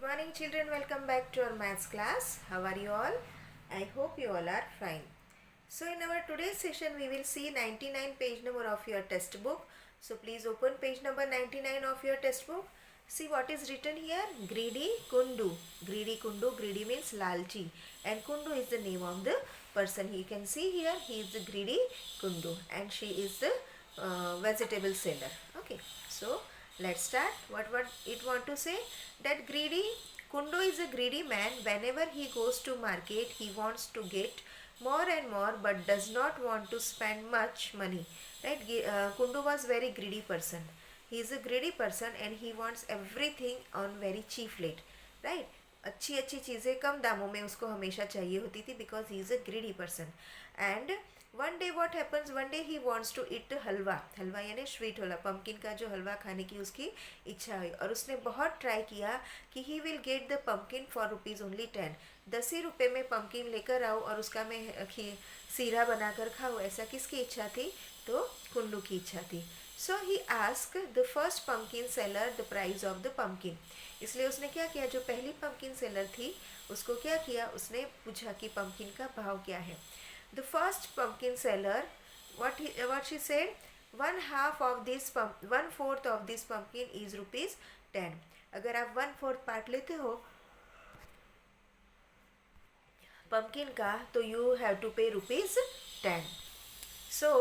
Good morning children, welcome back to our maths class. How are you all? I hope you all are fine. So in our today's session we will see 99 page number of your test book. So please open page number 99 of your test book. See what is written here. Greedy Kundu. Greedy Kundu. Greedy means lalchi and Kundu is the name of the person. You can see here he is the greedy Kundu and she is the vegetable seller. Okay. So let's start. What it want to say? That greedy Kundu is a greedy man. Whenever he goes to market, he wants to get more and more, but does not want to spend much money. Right? Kundu was very greedy person. He is a greedy person and he wants everything on very cheap rate. Right? अच्छी अच्छी चीज़ें कम दामों में उसको हमेशा चाहिए होती थी because he is a greedy person. And one day what happens, one day he wants to eat halwa. Halwa यानी स्वीट हलवा, पम्पकिन का जो हलवा खाने की उसकी इच्छा हुई और उसने बहुत ट्राई किया कि he will get the pumpkin for rupees only 10. 10 ही रुपये में पम्पकिन लेकर आओ और उसका मैं सीरा बनाकर खाऊँ. ऐसा किसकी इच्छा थी? तो कुंडू की इच्छा थी. So he ask the first pumpkin seller the price of the pumpkin. इसलिए उसने क्या किया, जो पहली पम्पकिन सेलर थी उसको क्या किया, उसने पूछा कि पम्पकिन का भाव क्या है. The first pumpkin seller, what she said, 1/4 of this pumpkin is rupees 10. अगर आप 1/4 पार्ट लेते हो pumpkin का तो you have to pay rupees 10. So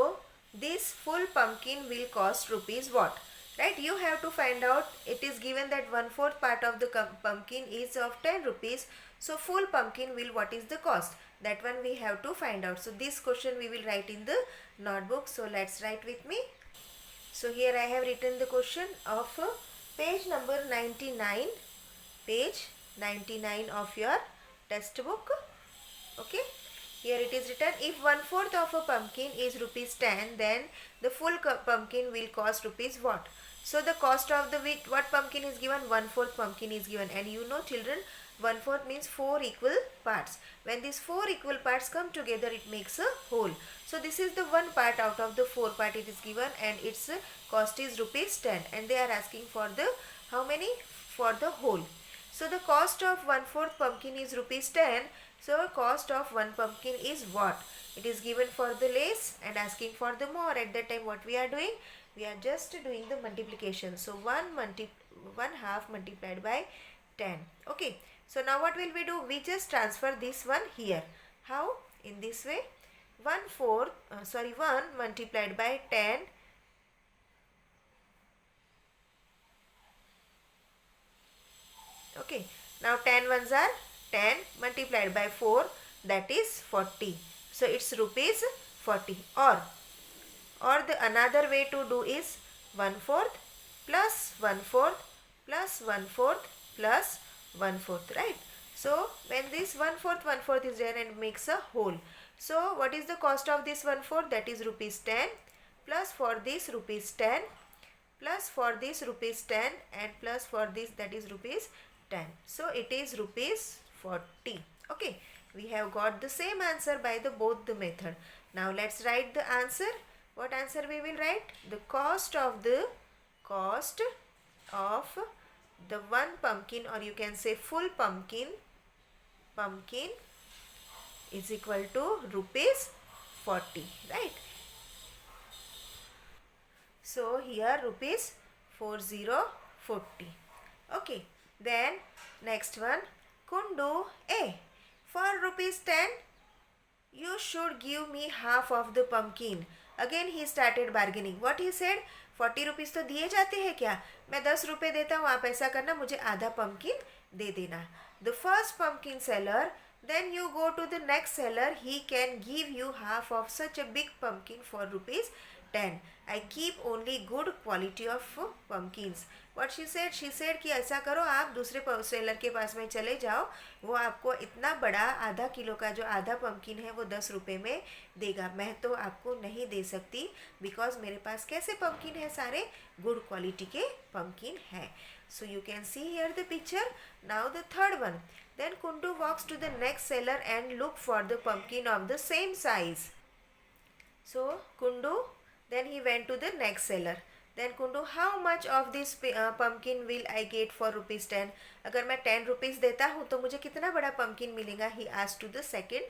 this full pumpkin will cost rupees what? Right, you have to find out. It is given that 1/4 part of the pumpkin is of 10 rupees. So full pumpkin will, what is the cost? That one we have to find out. So this question we will write in the notebook. So let's write with me. So here I have written the question of page number 99. Page 99 of your test book. Okay. Here it is written, if 1/4 of a pumpkin is rupees 10, then the full pumpkin will cost rupees what? So the cost of the what pumpkin is given? 1/4 pumpkin is given, and you know children, 1/4 means 4 equal parts. When these 4 equal parts come together, it makes a whole. So this is the one part out of the 4 part it is given, and its cost is rupees 10, and they are asking for the how many? For the whole. So the cost of 1/4 pumpkin is rupees 10. So cost of one pumpkin is what? It is given for the less and asking for the more. At that time what we are doing? We are just doing the multiplication. So 1/2 multiplied by 10. Okay. So now what will we do? We just transfer this one here. How? In this way. 1 multiplied by 10. Okay. Now 10 ones are 10 multiplied by 4, that is 40. So it's rupees 40. Or the another way to do is 1/4 plus 1/4 plus 1/4 plus 1/4, right? So when this 1/4 is there and makes a whole. So what is the cost of this 1/4? That is rupees 10, plus for this rupees 10, plus for this rupees 10, and plus for this, that is rupees 10. So it is rupees 40. Okay, we have got the same answer by the both the method. Now let's write the answer. What answer we will write? The cost of the one pumpkin, or you can say full pumpkin is equal to rupees 40, right? So here rupees 40. Okay, then next one, Kundu A, for rupees 10 you should give me half of the pumpkin. Again he started bargaining. What he said? 40 rupees तो दिए जाते हैं क्या? मैं 10 रुपये देता हूँ, आप ऐसा करना, मुझे आधा pumpkin दे देना. The first pumpkin seller, then you go to the next seller, he can give you half of such a big pumpkin for rupees 10. I keep only good quality of pumpkins. What she said? She said कि ऐसा करो, आप दूसरे seller के पास में चले जाओ, वो आपको इतना बड़ा आधा किलो का जो आधा पम्पकिन है वो 10 रुपये में देगा. मैं तो आपको नहीं दे सकती बिकॉज मेरे पास कैसे पम्पकिन है? सारे गुड क्वालिटी के पम्पकिन है. So you can see here the picture. Now the third one. Then Kundu walks to the next seller and look for the pumpkin of the same size. So Kundu, then he went to the next seller. Then Kundu, how much of this pumpkin will I get for ₹10? अगर मैं 10 rupees देता हूँ तो मुझे कितना बड़ा pumpkin मिलेगा? He asked to the second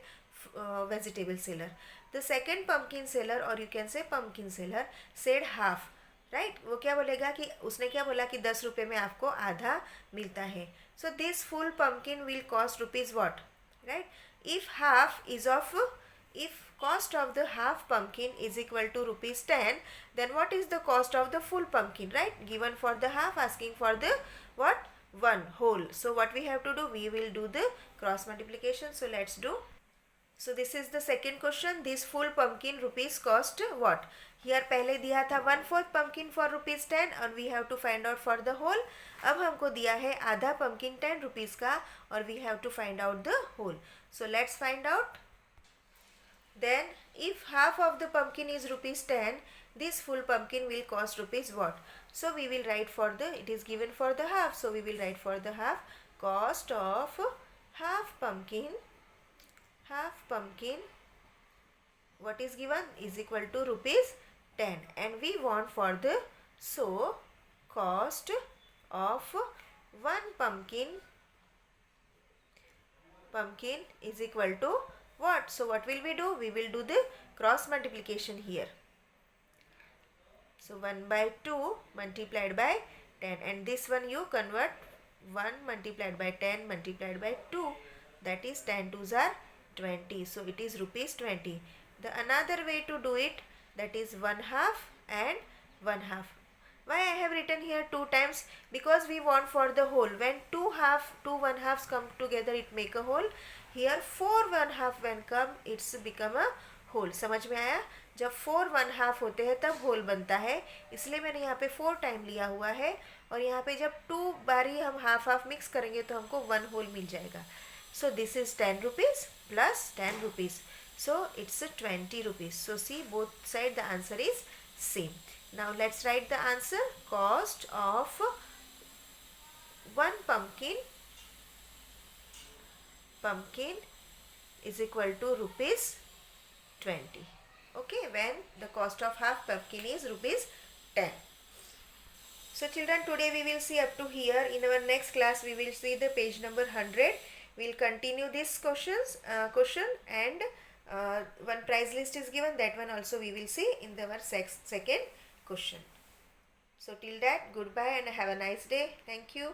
vegetable seller. The second pumpkin seller, or you can say pumpkin seller, said half. Right वो क्या बोलेगा कि उसने क्या बोला कि 10 रुपये में आपको आधा मिलता है. So this full pumpkin will cost rupees what, right. If half is of, if cost of the half pumpkin is equal to ₹10, then what is the cost of the full pumpkin, right? Given for the half, asking for the what, one whole. So what we have to do, we will do the cross multiplication. So let's do. So this is the second question. This full pumpkin rupees cost what? Here पहले दिया था 1/4 pumpkin for ₹10 and we have to find out for the whole. अब हमको दिया है आधा pumpkin 10 rupees का और we have to find out the whole. So let's find out. Then if half of the pumpkin is ₹10, this full pumpkin will cost rupees what? So we will write for the, it is given for the half, so we will write for the half, cost of half pumpkin, what is given, is equal to ₹10, and we want for the, so cost of one pumpkin is equal to what? So what will we do? We will do the cross multiplication here. So 1/2 multiplied by 10, and this one you convert 1 multiplied by 10 multiplied by 2, that is 10 2s are 20. So it is ₹20. The another way to do it, that is 1/2 and 1/2. Why I have written here 2 times? Because we want for the whole. When two 1/2s come together, it make a whole. Here 4 1/2 when come, it's become a whole. समझ में आया? जब 4 1/2 होते हैं तब whole बनता है, इसलिए मैंने यहाँ पे 4 टाइम लिया हुआ है. और यहाँ पे जब 2 बारी हम हाफ मिक्स करेंगे तो हमको 1 होल मिल जाएगा. So this is 10 rupees plus 10 rupees. So it's 20 rupees. So see, both side the answer is same. Now let's write the answer. Cost of one pumpkin is equal to ₹20. Okay, when the cost of half pumpkin is ₹10. So children, today we will see up to here. In our next class we will see the page number 100. We will continue this question and one prize list is given, that one also we will see in our second question. So till that, goodbye and have a nice day. Thank you.